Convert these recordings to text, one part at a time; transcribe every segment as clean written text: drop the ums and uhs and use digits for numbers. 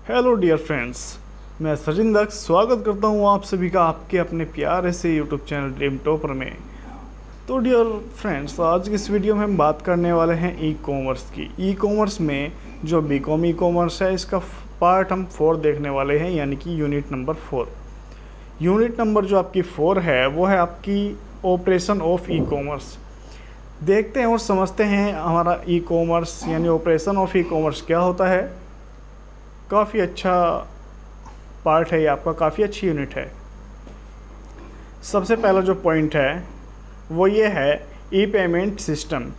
Hello dear friends, मैं सचिन दक्ष स्वागत करता हूँ आप सभी का आपके अपने प्यारे से यूट्यूब चैनल ड्रीम टॉपर में। तो डियर फ्रेंड्स, आज की इस वीडियो में हम बात करने वाले हैं ई कॉमर्स की। ई कॉमर्स में जो बीकॉम ई कॉमर्स है, इसका पार्ट हम 4 देखने वाले हैं, यानी कि यूनिट नंबर 4। यूनिट नंबर जो आपकी 4 है वो है आपकी ऑपरेशन ऑफ ई कॉमर्स। देखते हैं और समझते हैं हमारा ई कॉमर्स यानी ऑपरेशन ऑफ ई कॉमर्स क्या होता है। काफ़ी अच्छा पार्ट है ये आपका, काफ़ी अच्छी यूनिट है। सबसे पहला जो पॉइंट है वो ये है ई पेमेंट सिस्टम।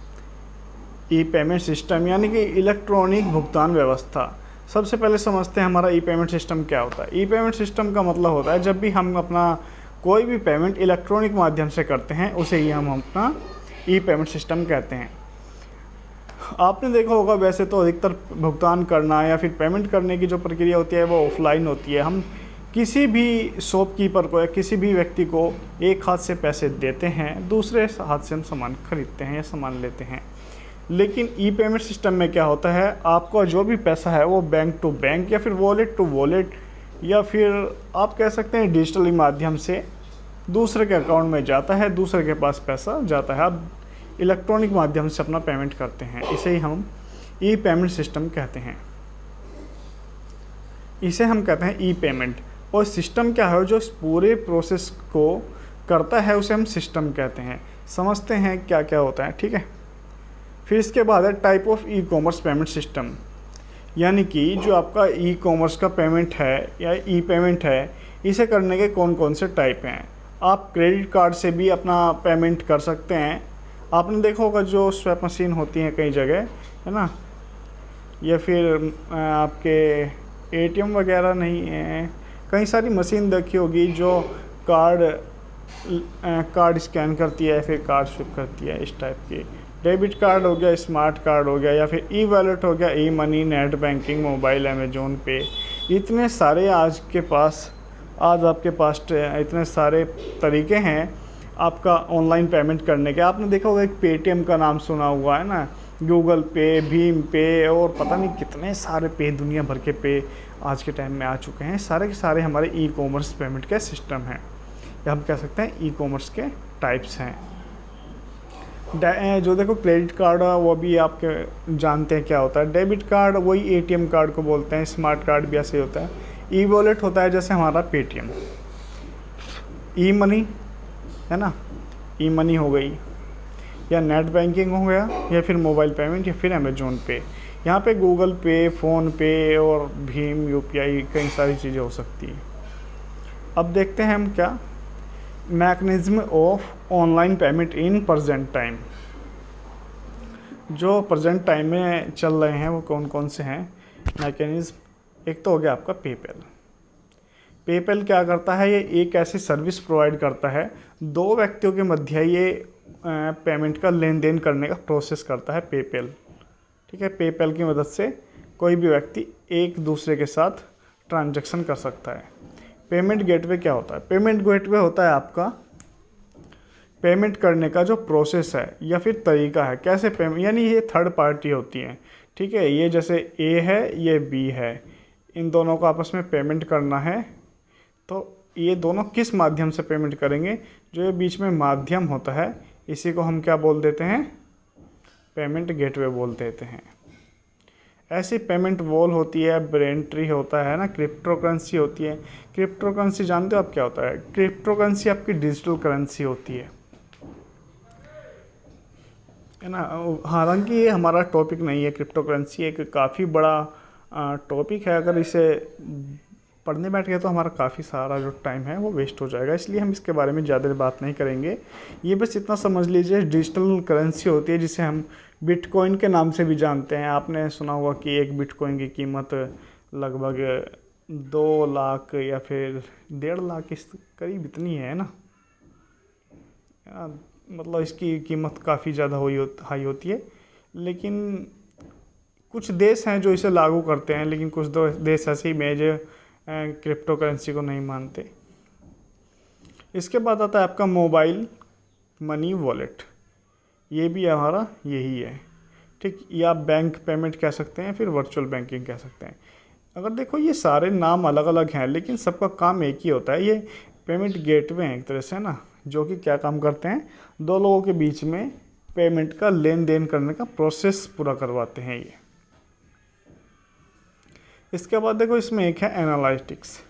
ई पेमेंट सिस्टम यानी कि इलेक्ट्रॉनिक भुगतान व्यवस्था। सबसे पहले समझते हैं हमारा ई पेमेंट सिस्टम क्या होता है। ई पेमेंट सिस्टम का मतलब होता है जब भी हम अपना कोई भी पेमेंट इलेक्ट्रॉनिक माध्यम से करते हैं उसे ही हम अपना ई पेमेंट सिस्टम कहते हैं। आपने देखा होगा वैसे तो अधिकतर भुगतान करना या फिर पेमेंट करने की जो प्रक्रिया होती है वो ऑफलाइन होती है। हम किसी भी शॉपकीपर को या किसी भी व्यक्ति को एक हाथ से पैसे देते हैं, दूसरे हाथ से हम सामान खरीदते हैं या सामान लेते हैं। लेकिन ई पेमेंट सिस्टम में क्या होता है, आपका जो भी पैसा है वो बैंक टू बैंक या फिर वॉलेट टू वॉलेट या फिर आप कह सकते हैं डिजिटली माध्यम से दूसरे के अकाउंट में जाता है, दूसरे के पास पैसा जाता है। आप इलेक्ट्रॉनिक माध्यम से अपना पेमेंट करते हैं, इसे ही हम ई पेमेंट सिस्टम कहते हैं। इसे हम कहते हैं ई पेमेंट। और सिस्टम क्या है, जो इस पूरे प्रोसेस को करता है उसे हम सिस्टम कहते हैं। समझते हैं क्या क्या होता है, ठीक है। फिर इसके बाद है type of e commerce payment system, यानी कि जो आपका ई कॉमर्स का पेमेंट है या ई पेमेंट है, इसे करने के कौन कौन से टाइप हैं। आप क्रेडिट कार्ड से भी अपना पेमेंट कर सकते हैं। आपने देखा होगा जो स्वैप मशीन होती हैं कई जगह, है ना, या फिर आपके एटीएम वगैरह नहीं है, कई सारी मशीन देखी होगी जो कार्ड स्कैन करती है, फिर कार्ड स्विप करती है, इस टाइप की। डेबिट कार्ड हो गया, स्मार्ट कार्ड हो गया, या फिर ई वॉलेट हो गया, e money, net banking, mobile, Amazon pay. इतने सारे आज आपके पास इतने सारे तरीके हैं आपका ऑनलाइन पेमेंट करने के। आपने देखा होगा एक पेटीएम का नाम सुना हुआ है ना, गूगल पे, भीम पे और पता नहीं कितने सारे पे, दुनिया भर के पे आज के टाइम में आ चुके हैं। सारे के सारे हमारे ई कॉमर्स पेमेंट के सिस्टम हैं, या हम कह सकते हैं ई कॉमर्स के टाइप्स हैं। जो देखो क्रेडिट कार्ड वो भी आपके जानते हैं क्या होता है। डेबिट कार्ड वही एटीएम कार्ड को बोलते हैं, स्मार्ट कार्ड भी ऐसे ही होता है। ई वॉलेट होता है जैसे हमारा पेटीएम। ई मनी है ना, ई मनी हो गई, या नेट बैंकिंग हो गया, या फिर मोबाइल पेमेंट, या फिर अमेजोन पे। यहाँ पे गूगल पे, फ़ोन पे और भीम, यूपीआई, कई सारी चीज़ें हो सकती हैं। अब देखते हैं हम क्या mechanism of online payment in present time. जो प्रेजेंट टाइम में चल रहे हैं वो कौन कौन से हैं मैकेनिज्म। एक तो हो गया आपका पेपैल। पेपैल क्या करता है, ये एक ऐसी सर्विस प्रोवाइड करता है, दो व्यक्तियों के मध्य ये पेमेंट का लेन देन करने का प्रोसेस करता है पेपैल, ठीक है। पेपैल की मदद से कोई भी व्यक्ति एक दूसरे के साथ ट्रांजैक्शन कर सकता है। पेमेंट गेटवे क्या होता है, पेमेंट गेटवे होता है आपका पेमेंट करने का जो प्रोसेस है या फिर तरीका है, कैसे पेमेंट, यानी ये थर्ड पार्टी होती हैं, ठीक है। ये जैसे ए है, ये बी है, इन दोनों को आपस में पेमेंट करना है, तो ये दोनों किस माध्यम से पेमेंट करेंगे, जो ये बीच में माध्यम होता है इसी को हम क्या बोल देते हैं, पेमेंट गेटवे बोल देते हैं। ऐसी पेमेंट वॉल होती है, ब्रेन ट्री होता है ना, क्रिप्टो करेंसी होती है। क्रिप्टो करेंसी जानते हो आप क्या होता है, क्रिप्टो करेंसी आपकी डिजिटल करेंसी होती है ना। हालांकि ये हमारा टॉपिक नहीं है, क्रिप्टो करेंसी एक काफ़ी बड़ा टॉपिक है। अगर इसे पढ़ने बैठ गए तो हमारा काफ़ी सारा जो टाइम है वो वेस्ट हो जाएगा, इसलिए हम इसके बारे में ज़्यादा बात नहीं करेंगे। ये बस इतना समझ लीजिए, डिजिटल करेंसी होती है जिसे हम बिटकॉइन के नाम से भी जानते हैं। आपने सुना होगा कि एक बिटकॉइन की कीमत लगभग 2 लाख या फिर 1.5 लाख इस करीब इतनी है ना। मतलब इसकी कीमत काफ़ी ज़्यादा हाई होती है। लेकिन कुछ देश हैं जो इसे लागू करते हैं, लेकिन कुछ देश ऐसे ही में जो क्रिप्टो करेंसी को नहीं मानते। इसके बाद आता है आपका मोबाइल मनी वॉलेट, ये भी हमारा यही है, ठीक। या बैंक पेमेंट कह सकते हैं, फिर वर्चुअल बैंकिंग कह सकते हैं। अगर देखो ये सारे नाम अलग अलग हैं लेकिन सबका काम एक ही होता है, ये पेमेंट गेटवे हैं एक तरह से ना, जो कि क्या काम करते हैं, दो लोगों के बीच में पेमेंट का लेन देन करने का प्रोसेस पूरा करवाते हैं ये। इसके बाद देखो इसमें एक है एनालिटिक्स।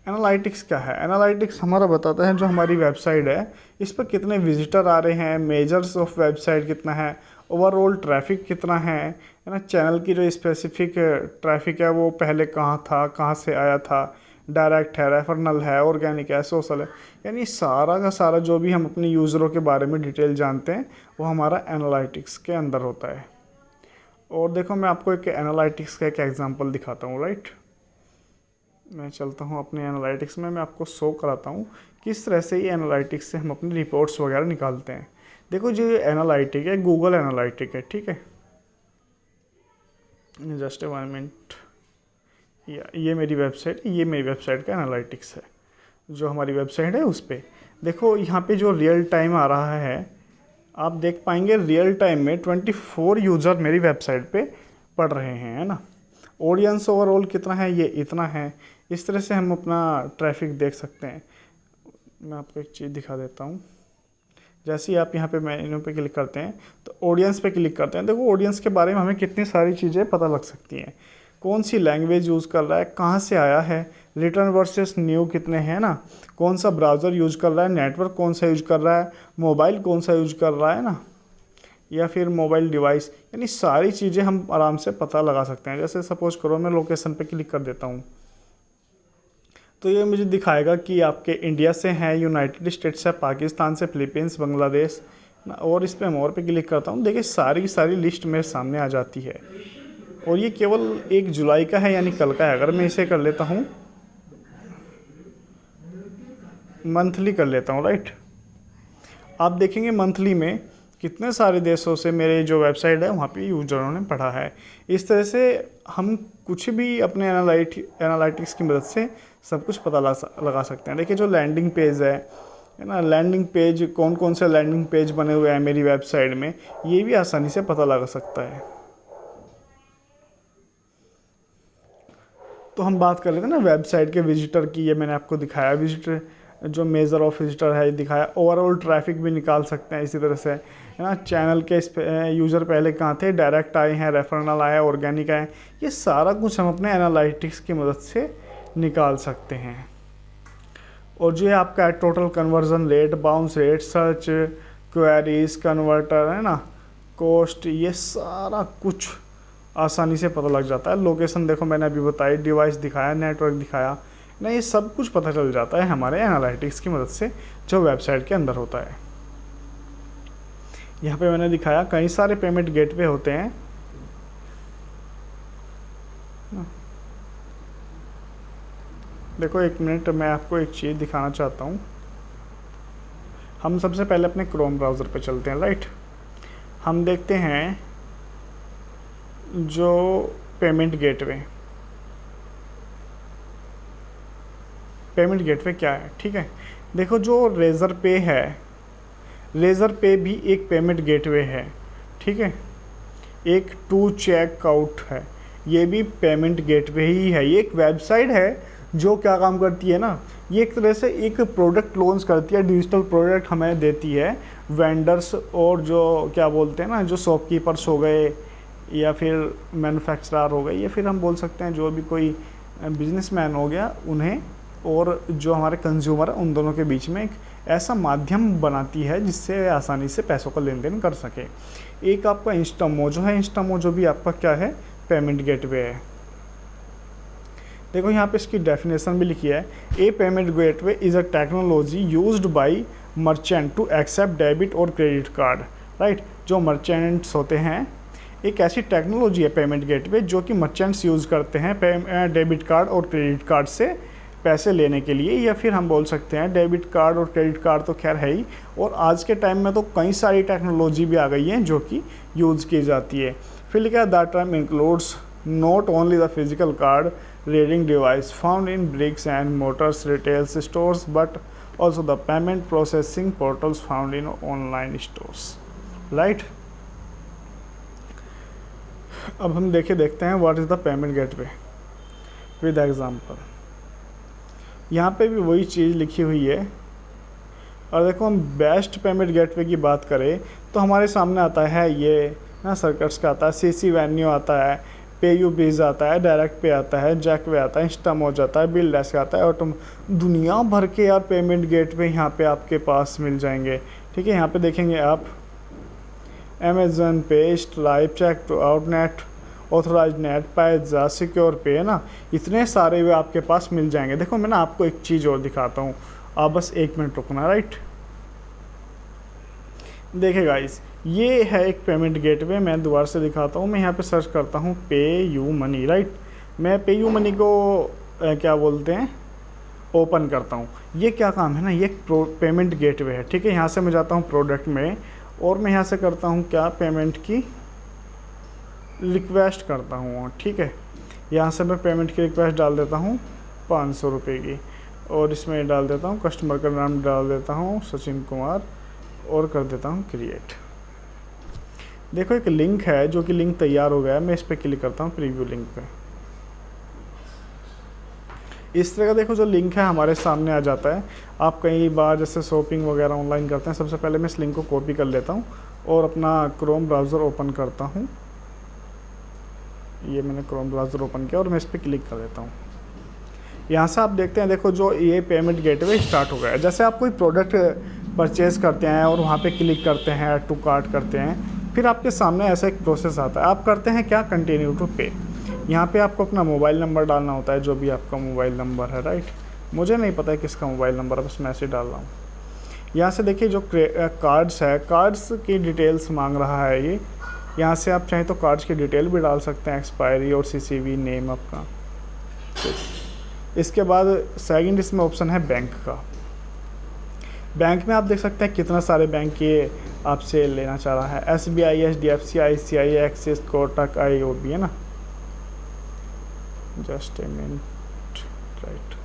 एनालिटिक्स क्या है? एनालिटिक्स हमारा बताता है जो हमारी वेबसाइट है इस पर कितने विजिटर आ रहे हैं, मेजर्स ऑफ वेबसाइट कितना है, ओवरऑल ट्रैफिक कितना है ना, चैनल की जो स्पेसिफिक ट्रैफिक है वो पहले कहाँ था, कहाँ से आया था, डायरेक्ट है, रेफरल है, ऑर्गेनिक है, सोशल है, यानी सारा का सारा जो भी हम अपने यूज़रों के बारे में डिटेल जानते हैं वो हमारा एनालिटिक्स के अंदर होता है। और देखो मैं आपको एक एनालिटिक्स का एक एग्जांपल दिखाता हूँ, राइट। मैं चलता हूँ अपने एनालिटिक्स में, मैं आपको शो कराता हूँ किस तरह से ये एनालिटिक्स से हम अपनी रिपोर्ट्स वगैरह निकालते हैं। देखो जो ये एनालिटिक है गूगल एनालिटिक है, ठीक है। जस्ट 1 मिनट, ये मेरी वेबसाइट, ये मेरी वेबसाइट का एनालिटिक्स है, जो हमारी वेबसाइट है उस पर देखो यहाँ पे जो रियल टाइम आ रहा है आप देख पाएंगे, रियल टाइम में 24 यूज़र मेरी वेबसाइट पे पढ़ रहे हैं, है ना। ऑडियंस ओवरऑल कितना है, ये इतना है। इस तरह से हम अपना ट्रैफिक देख सकते हैं। मैं आपको एक चीज़ दिखा देता हूँ। जैसे ही आप यहाँ पे मेन्यू पे क्लिक करते हैं तो ऑडियंस पे क्लिक करते हैं, देखो ऑडियंस के बारे में हमें कितनी सारी चीज़ें पता लग सकती हैं, कौन सी लैंग्वेज यूज़ कर रहा है, कहाँ से आया है, रिटर्न वर्सेस न्यू कितने हैं ना, कौन सा ब्राउज़र यूज़ कर रहा है, नेटवर्क कौन सा यूज़ कर रहा है, मोबाइल कौन सा यूज़ कर रहा है ना, या फिर मोबाइल डिवाइस, यानी सारी चीज़ें हम आराम से पता लगा सकते हैं। जैसे सपोज करो मैं लोकेशन पे क्लिक कर देता हूँ तो ये मुझे दिखाएगा कि आपके इंडिया से हैं, यूनाइटेड स्टेट्स है, पाकिस्तान से, फिलीपींस, बांग्लादेश ना, और इस पर मोर पे क्लिक करता हूँ, देखिए सारी की सारी लिस्ट मेरे सामने आ जाती है। और ये केवल 1 जुलाई का है, यानी कल का है। अगर मैं इसे कर लेता हूँ मंथली कर लेता हूँ, राइट, आप देखेंगे मंथली में कितने सारे देशों से मेरे जो वेबसाइट है वहाँ पे यूजरों ने पढ़ा है। इस तरह से हम कुछ भी अपने एनालिटिक्स की मदद से सब कुछ पता लगा सकते हैं। देखिए जो लैंडिंग पेज है ना, लैंडिंग पेज कौन कौन से लैंडिंग पेज बने हुए हैं मेरी वेबसाइट में, ये भी आसानी से पता लगा सकता है। तो हम बात कर लेते हैं ना वेबसाइट के विजिटर की, ये मैंने आपको दिखाया, विजिटर जो मेज़र ऑफ विजिटर है ये दिखाया। ओवरऑल ट्रैफिक भी निकाल सकते हैं इसी तरह से, है ना। चैनल के यूज़र पहले कहाँ थे, डायरेक्ट आए हैं, रेफरल आया, ऑर्गेनिक आए, ये सारा कुछ हम अपने एनालिटिक्स की मदद से निकाल सकते हैं। और जो है आपका total conversion rate, bounce rate, search queries, converter, है ना, कॉस्ट, ये सारा कुछ आसानी से पता लग जाता है। लोकेशन देखो मैंने अभी बताई, डिवाइस दिखाया, नेटवर्क दिखाया ना, ये सब कुछ पता चल जाता है हमारे एनालिटिक्स की मदद से जो वेबसाइट के अंदर होता है। यहाँ पे मैंने दिखाया कई सारे पेमेंट गेटवे होते हैं। देखो 1 मिनट, मैं आपको एक चीज़ दिखाना चाहता हूँ। हम सबसे पहले अपने क्रोम ब्राउज़र पे चलते हैं, राइट। हम देखते हैं जो पेमेंट गेटवे क्या है, ठीक है। देखो जो रेज़र पे है, रेज़र पे भी एक पेमेंट गेटवे है, ठीक है। एक टू चेक आउट है, ये भी पेमेंट गेटवे ही है। ये एक वेबसाइट है जो क्या काम करती है ना, ये एक तरह से एक प्रोडक्ट लॉन्च करती है, डिजिटल प्रोडक्ट हमें देती है वेंडर्स और जो क्या बोलते हैं ना, जो शॉपकीपर्स हो गए या फिर मैन्युफैक्चरर हो गए, या फिर हम बोल सकते हैं जो भी कोई बिजनेसमैन हो गया, उन्हें और जो हमारे कंज्यूमर है उन दोनों के बीच में एक ऐसा माध्यम बनाती है जिससे आसानी से पैसों का लेन देन कर सके। एक आपका इंस्टामोजो है, इंस्टामोजो भी आपका क्या है, पेमेंट गेटवे है। देखो यहाँ पे इसकी डेफिनेशन भी लिखी है, a payment gateway is a technology used by merchant to accept debit और क्रेडिट कार्ड, राइट। जो मर्चेंट्स होते हैं, एक ऐसी टेक्नोलॉजी है पेमेंट गेटवे जो कि मर्चेंट्स यूज़ करते हैं डेबिट कार्ड और क्रेडिट कार्ड से पैसे लेने के लिए, या फिर हम बोल सकते हैं डेबिट कार्ड और क्रेडिट कार्ड तो खैर है ही, और आज के टाइम में तो कई सारी टेक्नोलॉजी भी आ गई हैं जो कि यूज़ की जाती है। फिर लिखा है that term includes not only the physical card reading device found in bricks and mortars retail stores but also the payment processing portals found in online stores, right. अब हम देखते हैं what is the payment gateway. With example. यहाँ पे भी वही चीज़ लिखी हुई है। और देखो हम बेस्ट पेमेंट गेटवे की बात करें तो हमारे सामने आता है ये ना सर्कट्स का आता है, सीसी वेन्यू आता है, पे यू बीज आता है, डायरेक्ट पे आता है, जैकवे आता है, इंस्टामोज आता है, बिल डेस्क आता है, और दुनिया भर के यार पेमेंट गेटवे यहाँ पे आपके पास मिल जाएंगे। ठीक है, यहाँ पे देखेंगे आप Amazon pay, Stripe, check to out net, authorize net, पैजा, सिक्योर पे, है ना, इतने सारे वे आपके पास मिल जाएंगे। देखो मैं ना आपको एक चीज़ और दिखाता हूँ, आप बस 1 मिनट रुकना। राइट, देखिए गाइस, ये है एक पेमेंट गेटवे। मैं दोबारा से दिखाता हूँ। मैं यहाँ पे सर्च करता हूँ पे यू मनी। राइट, मैं पे यू मनी को क्या बोलते हैं, ओपन करता हूँ। ये क्या काम है ना, ये पेमेंट गेटवे है। ठीक है, यहाँ से मैं जाता हूँ प्रोडक्ट में और मैं यहाँ से करता हूँ क्या, पेमेंट की रिक्वेस्ट करता हूँ। ठीक है, यहाँ से मैं पेमेंट की रिक्वेस्ट डाल देता हूँ 500 रुपये की, और इसमें डाल देता हूँ कस्टमर का नाम, डाल देता हूँ सचिन कुमार, और कर देता हूँ क्रिएट। देखो एक लिंक है जो कि लिंक तैयार हो गया है। मैं इस पर क्लिक करता हूँ, प्रीव्यू लिंक पे। इस तरह का देखो जो लिंक है हमारे सामने आ जाता है। आप कई बार जैसे शॉपिंग वगैरह ऑनलाइन करते हैं, सबसे पहले मैं इस लिंक को कॉपी कर लेता हूँ और अपना क्रोम ब्राउज़र ओपन करता हूँ। ये मैंने क्रोम ब्राउज़र ओपन किया और मैं इस पर क्लिक कर देता हूँ। यहाँ से आप देखते हैं, देखो जो ये पेमेंट गेटवे स्टार्ट हो गया है। जैसे आप कोई प्रोडक्ट परचेज़ करते हैं और वहाँ पे क्लिक करते हैं, ऐड टू कार्ट करते हैं, फिर आपके सामने ऐसा एक प्रोसेस आता है। आप करते हैं क्या, कंटिन्यू टू पे। यहाँ पे आपको अपना मोबाइल नंबर डालना होता है, जो भी आपका मोबाइल नंबर है। राइट, मुझे नहीं पता है किसका मोबाइल नंबर है, बस मैं ऐसे डाल रहा हूँ। यहाँ से देखिए जो कार्ड्स है, कार्ड्स की डिटेल्स मांग रहा है ये। यहाँ से आप चाहें तो कार्ड्स की डिटेल भी डाल सकते हैं, एक्सपायरी और CCV नेम आपका। इसके बाद सेकंड इसमें ऑप्शन है बैंक का। बैंक में आप देख सकते हैं कितना सारे बैंक ये आपसे लेना चाह रहा है। SBI, HDFC, ICICI, axis, Kotak, IOB, है ना। Just a minute. राइट,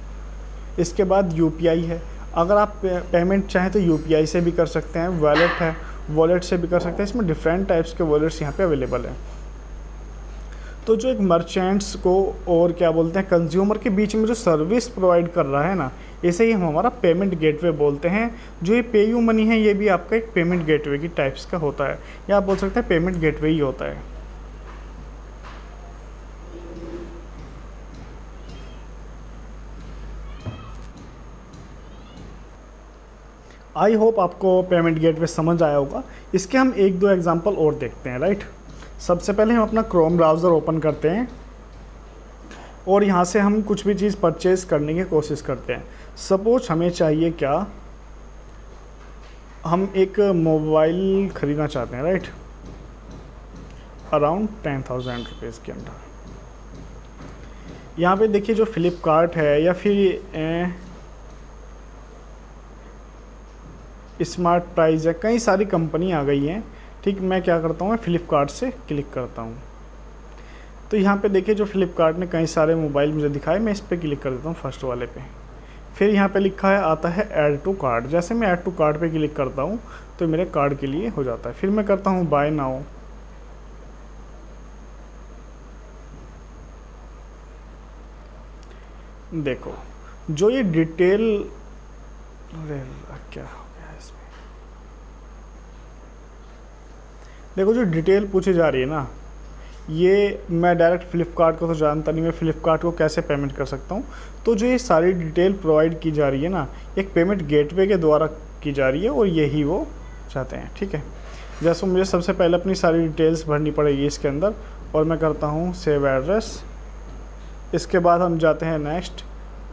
इसके बाद UPI है। अगर आप पेमेंट चाहें तो UPI से भी कर सकते हैं। वॉलेट है, वॉलेट से भी कर सकते हैं। इसमें डिफरेंट टाइप्स के वॉलेट्स यहाँ पे अवेलेबल हैं। तो जो एक मर्चेंट्स को और क्या बोलते हैं, कंज्यूमर के बीच में जो सर्विस प्रोवाइड कर रहा है ना, इसे ही हम हमारा पेमेंट गेटवे बोलते हैं। जो ये पे यू मनी है, ये भी आपका एक पेमेंट गेटवे की टाइप्स का होता है, या आप बोल सकते हैं पेमेंट गेटवे ही होता है। आई होप आपको पेमेंट गेटवे समझ आया होगा। इसके हम 1-2 एग्जांपल और देखते हैं। राइट, सबसे पहले हम अपना क्रोम ब्राउज़र ओपन करते हैं और यहाँ से हम कुछ भी चीज़ परचेज़ करने की कोशिश करते हैं। सपोज हमें चाहिए क्या, हम एक मोबाइल ख़रीदना चाहते हैं। राइट, अराउंड 10,000 रुपीज़ के अंदर। यहाँ पे देखिए जो फ्लिपकार्ट है या फिर स्मार्ट प्राइस है, कई सारी कंपनी आ गई हैं। ठीक, मैं क्या करता हूँ, मैं फ़्लिपकार्ट से क्लिक करता हूँ। तो यहाँ पे देखिए जो फ्लिपकार्ट ने कई सारे मोबाइल मुझे दिखाए, मैं इस पर क्लिक कर देता हूँ फर्स्ट वाले पे। फिर यहाँ पे लिखा है, आता है ऐड टू कार्ट। जैसे मैं ऐड टू कार्ट पे क्लिक करता हूँ तो मेरे कार्ड के लिए हो जाता है। फिर मैं करता हूँ बाय नाउ। देखो जो ये डिटेल, अरे क्या हो गया इसमें, देखो जो डिटेल पूछी जा रही है ना, ये मैं डायरेक्ट फ़्लिपकार्ट को तो जानता नहीं, मैं फ़्लिपकार्ट को कैसे पेमेंट कर सकता हूँ। तो जो ये सारी डिटेल प्रोवाइड की जा रही है ना, एक पेमेंट गेटवे के द्वारा की जा रही है और यही वो चाहते हैं। ठीक है, जैसे मुझे सबसे पहले अपनी सारी डिटेल्स भरनी पड़ेगी इसके अंदर, और मैं करता हूँ सेव एड्रेस। इसके बाद हम जाते हैं नेक्स्ट,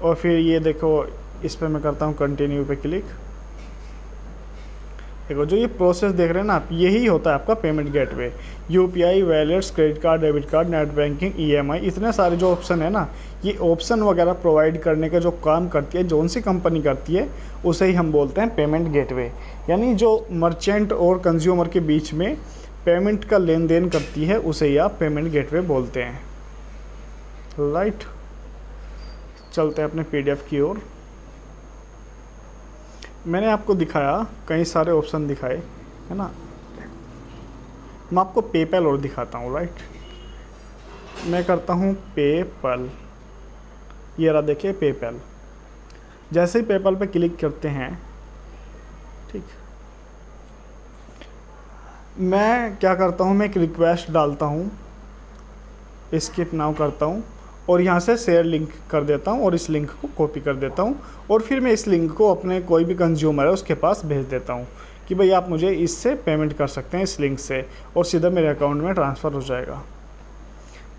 और फिर ये देखो इस पर मैं करता हूँ कंटिन्यू पे क्लिक। देखो जो ये प्रोसेस देख रहे हैं ना आप, यही होता है आपका payment gateway. UPI, wallets, credit card, debit card, net banking, EMI, इतने सारे जो ऑप्शन है ना, ये ऑप्शन वगैरह प्रोवाइड करने का जो काम करती है, जौन सी कंपनी करती है, उसे ही हम बोलते हैं पेमेंट गेटवे। यानी जो मर्चेंट और कंज्यूमर के बीच में पेमेंट का लेन देन करती है, उसे ही आप पेमेंट गेटवे बोलते हैं। राइट, चलते हैं अपने PDF की ओर। मैंने आपको दिखाया, कई सारे ऑप्शन दिखाए, है ना। मैं आपको पेपैल और दिखाता हूँ। राइट, मैं करता हूँ पेपल। ये रहा देखिए पेपैल। जैसे ही पेपैल पे क्लिक करते हैं, ठीक, मैं क्या करता हूँ, मैं एक रिक्वेस्ट डालता हूँ, स्किप नाउ करता हूँ और यहाँ से शेयर लिंक कर देता हूँ और इस लिंक को कॉपी कर देता हूँ और फिर मैं इस लिंक को अपने कोई भी कंज्यूमर है उसके पास भेज देता हूँ कि भाई आप मुझे इससे पेमेंट कर सकते हैं इस लिंक से, और सीधा मेरे अकाउंट में ट्रांसफ़र हो जाएगा।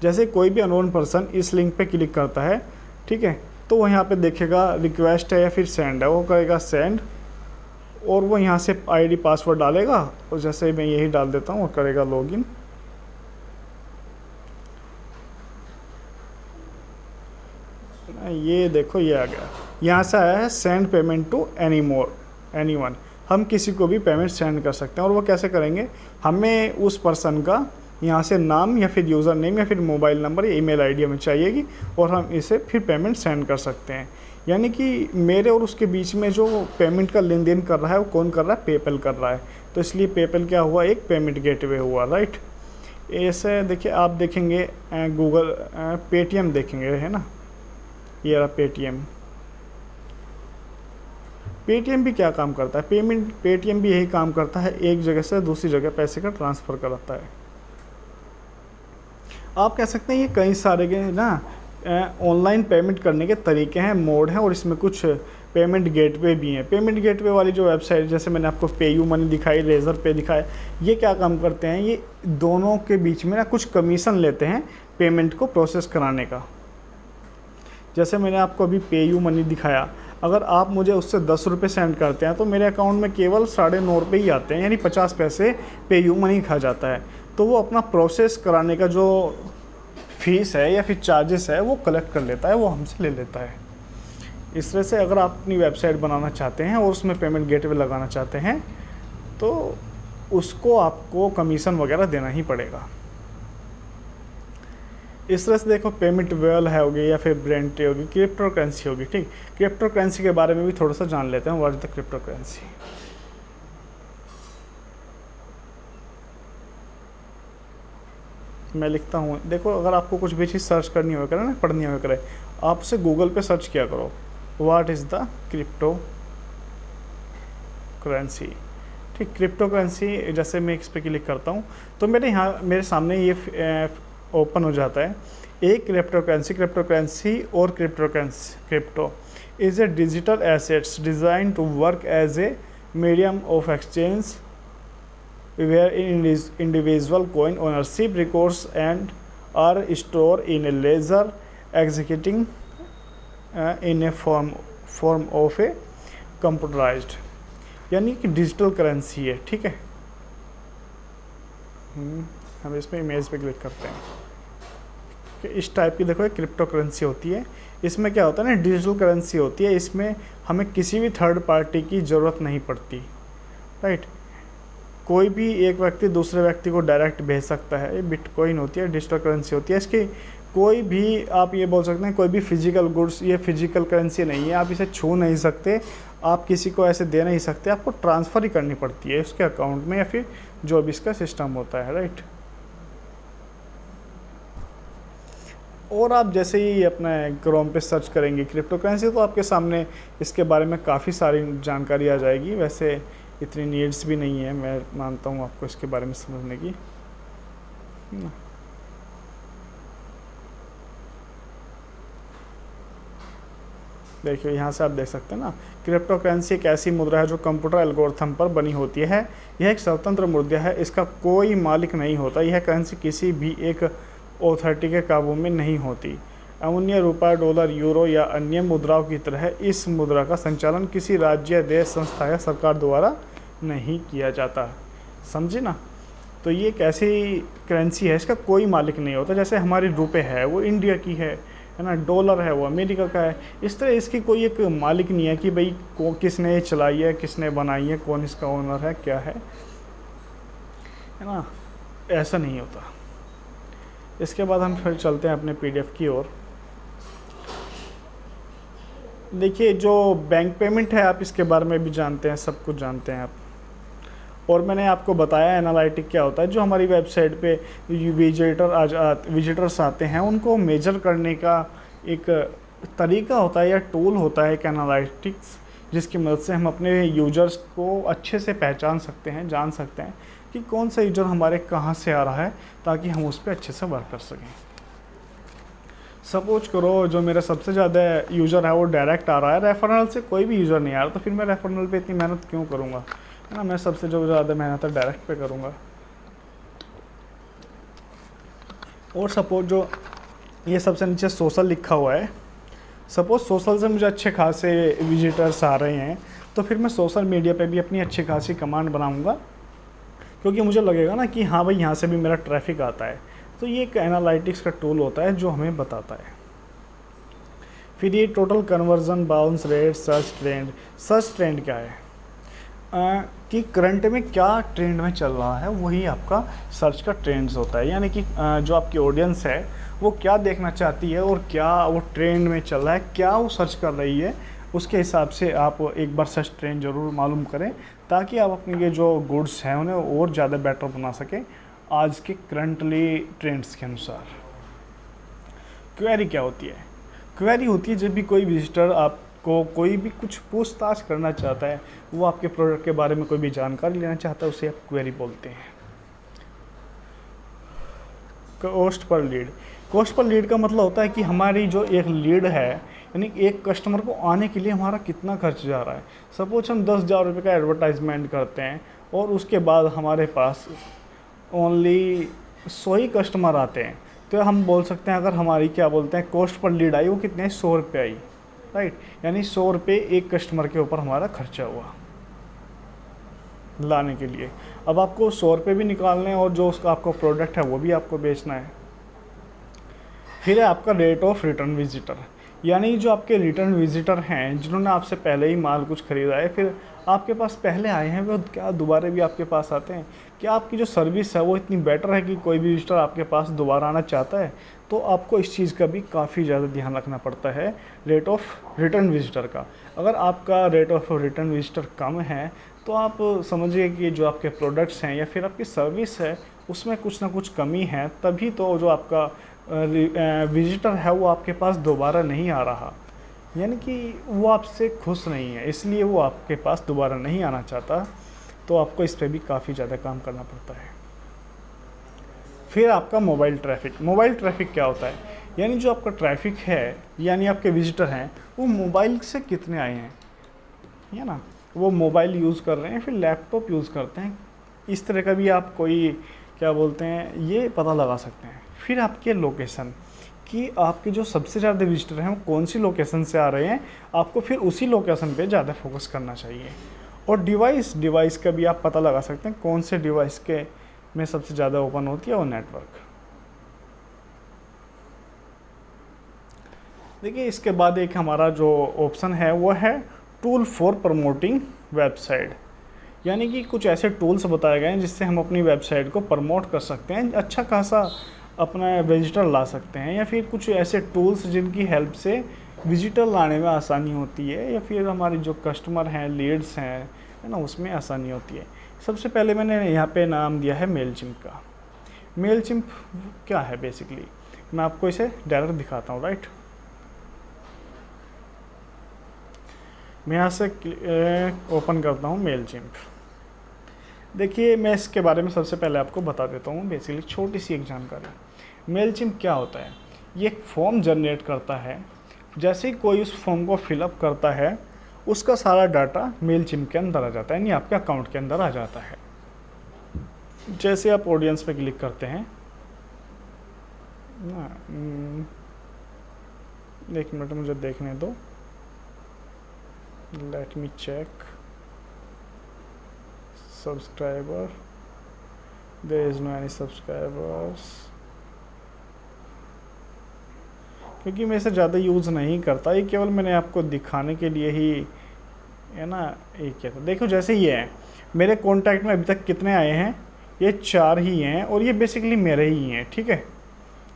जैसे कोई भी अननोन पर्सन इस लिंक पे क्लिक करता है, ठीक है, तो वो यहाँ पे देखेगा रिक्वेस्ट है या फिर सेंड है, वो करेगा सेंड और वो यहाँ से आईडी पासवर्ड डालेगा और जैसे मैं यही डाल देता हूँ और करेगा लॉगिन। ये देखो ये आ गया, यहाँ से आया है सेंड पेमेंट टू एनीवन। हम किसी को भी पेमेंट सेंड कर सकते हैं। और वो कैसे करेंगे, हमें उस पर्सन का यहाँ से नाम या फिर यूज़र नेम या फिर मोबाइल नंबर या ईमेल आईडी हमें चाहिएगी और हम इसे फिर पेमेंट सेंड कर सकते हैं। यानी कि मेरे और उसके बीच में जो पेमेंट का लेन देन कर रहा है वो कौन कर रहा है, पेपैल कर रहा है। तो इसलिए पेपैल क्या हुआ, एक पेमेंट गेटवे हुआ, राइट। ऐसे देखिए आप देखेंगे गूगल पेटीएम देखेंगे, है ना, ये रहा पेटीएम। पेटीएम भी क्या काम करता है, पेटीएम भी यही काम करता है, एक जगह से दूसरी जगह पैसे का ट्रांसफ़र कराता है। आप कह सकते हैं ये कई सारे के ना ऑनलाइन पेमेंट करने के तरीके हैं, मोड हैं, और इसमें कुछ पेमेंट गेटवे भी हैं। पेमेंट गेटवे वाली जो वेबसाइट, जैसे मैंने आपको पेयू मनी दिखाई, रेजर पे दिखाया, ये क्या काम करते हैं, ये दोनों के बीच में ना कुछ कमीशन लेते हैं पेमेंट को प्रोसेस कराने का। जैसे मैंने आपको अभी पेयू मनी दिखाया, अगर आप मुझे उससे 10 रुपये सेंड करते हैं तो मेरे अकाउंट में केवल 9.5 रुपये ही आते हैं, यानी 50 पैसे पेयू मनी खा जाता है। तो वो अपना प्रोसेस कराने का जो फीस है या फिर चार्जेस है वो कलेक्ट कर लेता है, वो हमसे ले लेता है। इस तरह से अगर आप अपनी वेबसाइट बनाना चाहते हैं और उसमें पेमेंट गेटवे लगाना चाहते हैं तो उसको आपको कमीशन वगैरह देना ही पड़ेगा। इस तरह से देखो पेमेंट वेल है होगी या फिर ब्रेंटे होगी, क्रिप्टो करेंसी होगी, ठीक। क्रिप्टो करेंसी के बारे में भी थोड़ा सा जान लेते हैं, what is the crypto currency. मैं लिखता हूँ, देखो अगर आपको कुछ भी चीज़ सर्च करनी हो करे ना, पढ़नी हो करे, आप उसे गूगल पे सर्च किया करो, what is the crypto currency, ठीक। क्रिप्टो करेंसी, जैसे मैं इस पर क्लिक करता हूँ तो मेरे सामने ये ओपन हो जाता है। एक क्रिप्टो करेंसी और crypto is a digital assets design to work as a medium of exchange where individual coin ownership records and are stored in a ledger executing in a form of a computerized, यानी कि digital currency है, ठीक है। हम इसमें image पे click करते हैं कि इस टाइप की देखो एक क्रिप्टो करेंसी होती है। इसमें क्या होता है ना, डिजिटल करेंसी होती है, इसमें हमें किसी भी थर्ड पार्टी की ज़रूरत नहीं पड़ती, राइट। कोई भी एक व्यक्ति दूसरे व्यक्ति को डायरेक्ट भेज सकता है। ये बिटकॉइन होती है, डिजिटल करेंसी होती है। इसकी कोई भी, आप ये बोल सकते हैं, कोई भी फिजिकल गुड्स, ये फिजिकल करेंसी नहीं है, आप इसे छू नहीं सकते, आप किसी को ऐसे दे नहीं सकते, आपको ट्रांसफ़र ही करनी पड़ती है उसके अकाउंट में या फिर जो भी इसका सिस्टम होता है, राइट। और आप जैसे ही अपने क्रोम पे सर्च करेंगे क्रिप्टो करेंसी तो आपके सामने इसके बारे में काफ़ी सारी जानकारी आ जाएगी। वैसे इतनी नीड्स भी नहीं है, मैं मानता हूँ आपको इसके बारे में समझने की। देखिए यहाँ से आप देख सकते हैं ना, क्रिप्टो करेंसी एक ऐसी मुद्रा है जो कंप्यूटर एल्गोरिथम पर बनी होती है। यह एक स्वतंत्र मुद्रा है, इसका कोई मालिक नहीं होता। यह करेंसी किसी भी एक अथॉरिटी के काबू में नहीं होती। अन्य रुपये, डॉलर, यूरो या अन्य मुद्राओं की तरह इस मुद्रा का संचालन किसी राज्य, देश, संस्था या सरकार द्वारा नहीं किया जाता। समझे ना। तो ये एक ऐसी करेंसी है, इसका कोई मालिक नहीं होता। जैसे हमारी रुपए है वो इंडिया की है ना, डॉलर है वो अमेरिका का है। इस तरह इसकी कोई एक मालिक नहीं है कि भाई किसने चलाई है, किसने बनाई है, कौन इसका ओनर है, क्या है ना, ऐसा नहीं होता। इसके बाद हम फिर चलते हैं अपने पीडीएफ की ओर। देखिए जो बैंक पेमेंट है, आप इसके बारे में भी जानते हैं, सब कुछ जानते हैं आप। और मैंने आपको बताया एनालिटिक क्या होता है। जो हमारी वेबसाइट पे विजिटर्स आते हैं उनको मेजर करने का एक तरीका होता है या टूल होता है एक एनालिटिक्स, जिसकी मदद से हम अपने यूजर्स को अच्छे से पहचान सकते हैं, जान सकते हैं कि कौन सा यूज़र हमारे कहाँ से आ रहा है, ताकि हम उस पर अच्छे से वर्क कर सकें। सपोज करो जो मेरा सबसे ज़्यादा यूज़र है वो डायरेक्ट आ रहा है, रेफरल से कोई भी यूज़र नहीं आ रहा, तो फिर मैं रेफरल पे इतनी मेहनत क्यों करूँगा, है ना। मैं सबसे जो ज़्यादा मेहनत है डायरेक्ट पे करूँगा। और सपोज जो ये सबसे नीचे सोशल लिखा हुआ है, सपोज सोशल से मुझे अच्छे खासे विजिटर्स आ रहे हैं, तो फिर मैं सोशल मीडिया पे भी अपनी अच्छी खासी कमांड बनाऊंगा, क्योंकि मुझे लगेगा ना कि हाँ भाई यहाँ से भी मेरा ट्रैफिक आता है। तो ये एक एनालिटिक्स का टूल होता है जो हमें बताता है। फिर ये total conversion, bounce rate, search trend क्या है, कि करंट में क्या ट्रेंड में चल रहा है, वही आपका सर्च का ट्रेंड्स होता है। यानी कि जो आपकी ऑडियंस है वो क्या देखना चाहती है और क्या वो ट्रेंड में चल रहा है, क्या वो सर्च कर रही है, उसके हिसाब से आप एक बार सर्च ट्रेंड ज़रूर मालूम करें, ताकि आप अपने ये जो गुड्स हैं उन्हें और ज़्यादा बेटर बना सकें आज के करंटली ट्रेंड्स के अनुसार। क्वेरी क्या होती है? क्वेरी होती है जब भी कोई विजिटर आपको कोई भी कुछ पूछताछ करना चाहता है, वो आपके प्रोडक्ट के बारे में कोई भी जानकारी लेना चाहता है, उसे आप क्वेरी बोलते हैं। Cost per lead, cost per lead का मतलब होता है कि हमारी जो एक लीड है, यानी एक कस्टमर को आने के लिए हमारा कितना खर्च जा रहा है। सपोज हम 10,000 रुपये का एडवर्टाइजमेंट करते हैं और उसके बाद हमारे पास ओनली 100 ही कस्टमर आते हैं, तो हम बोल सकते हैं अगर हमारी क्या बोलते हैं कॉस्ट पर लीड आई वो कितने 100 रुपये आई, राइट। यानी 100 रुपये एक कस्टमर के ऊपर हमारा खर्चा हुआ लाने के लिए। अब आपको 100 रुपये भी निकालने हैं और जो उसका आपका प्रोडक्ट है वो भी आपको बेचना है। फिर है आपका रेट ऑफ रिटर्न विजिटर, यानी जो आपके रिटर्न विजिटर हैं जिन्होंने आपसे पहले ही माल कुछ ख़रीदा है, फिर आपके पास पहले आए हैं, वो क्या दोबारा भी आपके पास आते हैं? क्या आपकी जो सर्विस है वो इतनी बेटर है कि कोई भी विजिटर आपके पास दोबारा आना चाहता है? तो आपको इस चीज़ का भी काफ़ी ज़्यादा ध्यान रखना पड़ता है रेट ऑफ रिटर्न विजिटर का। अगर आपका रेट ऑफ रिटर्न विजिटर कम है तो आप समझिए कि जो आपके प्रोडक्ट्स हैं या फिर आपकी सर्विस है उसमें कुछ ना कुछ कमी है, तभी तो जो आपका विजिटर है वो आपके पास दोबारा नहीं आ रहा, यानी कि वो आपसे खुश नहीं है, इसलिए वो आपके पास दोबारा नहीं आना चाहता। तो आपको इस पर भी काफ़ी ज़्यादा काम करना पड़ता है। फिर आपका मोबाइल ट्रैफिक, मोबाइल ट्रैफिक क्या होता है? यानी जो आपका ट्रैफिक है, यानी आपके विजिटर हैं वो मोबाइल से कितने आए हैं, है ना, वो मोबाइल यूज़ कर रहे हैं, फिर लैपटॉप यूज़ करते हैं, इस तरह का भी आप कोई क्या बोलते हैं ये पता लगा सकते हैं। फिर आपके लोकेशन, कि आपके जो सबसे ज़्यादा विजिटर हैं वो कौन सी लोकेशन से आ रहे हैं, आपको फिर उसी लोकेशन पे ज़्यादा फोकस करना चाहिए। और डिवाइस का भी आप पता लगा सकते हैं कौन से डिवाइस के में सबसे ज़्यादा ओपन होती है वो नेटवर्क। देखिए इसके बाद एक हमारा जो ऑप्शन है वो है टूल फॉर प्रमोटिंग वेबसाइट, यानी कि कुछ ऐसे टूल्स बताए गए हैं जिससे हम अपनी वेबसाइट को प्रमोट कर सकते हैं, अच्छा खासा अपना विजिटर ला सकते हैं, या फिर कुछ ऐसे टूल्स जिनकी हेल्प से विजिटर लाने में आसानी होती है, या फिर हमारी जो कस्टमर हैं, लीड्स हैं, है ना, उसमें आसानी होती है। सबसे पहले मैंने यहाँ पे नाम दिया है मेलचिम्प का। मेलचिम्प क्या है बेसिकली, मैं आपको इसे डायरेक्ट दिखाता हूँ, राइट। मैं यहाँ से ओपन करता हूँ मेलचिम्प। देखिए मैं इसके बारे में सबसे पहले आपको बता देता हूँ बेसिकली छोटी सी एक जानकारी। मेलचिम्प क्या होता है? ये एक फॉर्म जनरेट करता है, जैसे ही कोई उस फॉर्म को फिलअप करता है उसका सारा डाटा मेलचिम्प के अंदर आ जाता है, यानी आपके अकाउंट के अंदर आ जाता है। जैसे आप ऑडियंस पे क्लिक करते हैं, एक मिनट मुझे देखने दो, let me check. Subscriber, there is no any subscribers, क्योंकि मैं इसे ज़्यादा यूज़ नहीं करता, ये केवल मैंने आपको दिखाने के लिए ही है ना। ये क्या था, देखो जैसे ये है, मेरे कॉन्टैक्ट में अभी तक कितने आए हैं, ये 4 ही हैं, और ये बेसिकली मेरे ही हैं, ठीक है,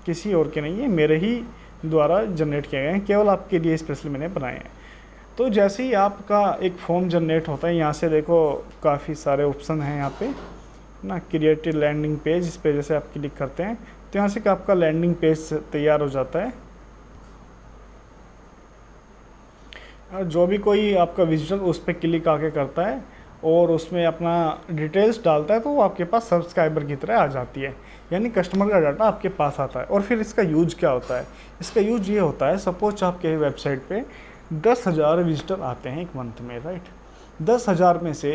किसी और के नहीं है, मेरे ही द्वारा जनरेट किए गए हैं, केवल आपके लिए स्पेशली मैंने बनाए हैं। तो जैसे ही आपका एक फॉर्म जनरेट होता है, यहाँ से देखो काफ़ी सारे ऑप्शन हैं यहाँ पे ना, क्रिएटिव लैंडिंग पेज, इस पे जैसे आप क्लिक करते हैं तो यहाँ से आपका लैंडिंग पेज तैयार हो जाता है। जो भी कोई आपका विजिटर उस पर क्लिक आके करता है और उसमें अपना डिटेल्स डालता है तो वो आपके पास सब्सक्राइबर की तरह आ जाती है, यानी कस्टमर का डाटा आपके पास आता है। और फिर इसका यूज क्या होता है? इसका यूज ये होता है, सपोज आपके वेबसाइट पे 10,000 विजिटर आते हैं एक मंथ में, राइट। 10,000 में से